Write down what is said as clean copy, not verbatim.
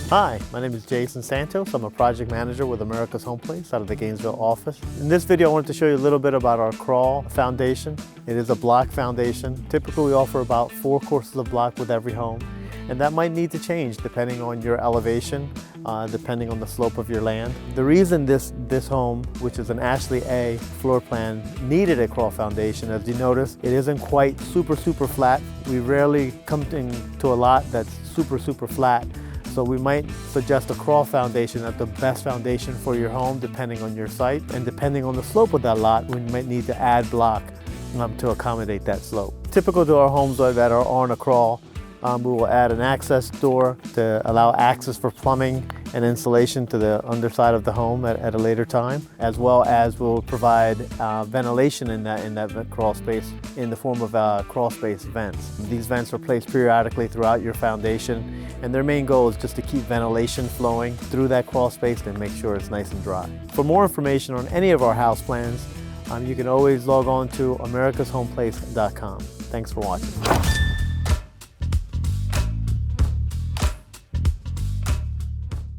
Hi, my name is Jason Santos. I'm a project manager with America's Home Place out of the Gainesville office. In this video, I wanted to show you a little bit about our crawl foundation. It is a block foundation. Typically, we offer about 4 courses of block with every home, and that might need to change depending on your elevation, depending on the slope of your land. The reason this home, which is an Ashley A floor plan, needed a crawl foundation, as you notice, it isn't quite super flat. We rarely come into a lot that's super flat. So we might suggest a crawl foundation as the best foundation for your home depending on your site. And depending on the slope of that lot, we might need to add block to accommodate that slope. Typical to our homes that are on a crawl, we will add an access door to allow access for plumbing and insulation to the underside of the home at a later time, as well as we'll provide ventilation in that crawl space in the form of crawl space vents. These vents are placed periodically throughout your foundation, and their main goal is just to keep ventilation flowing through that crawl space and make sure it's nice and dry. For more information on any of our house plans, you can always log on to americashomeplace.com. Thanks for watching.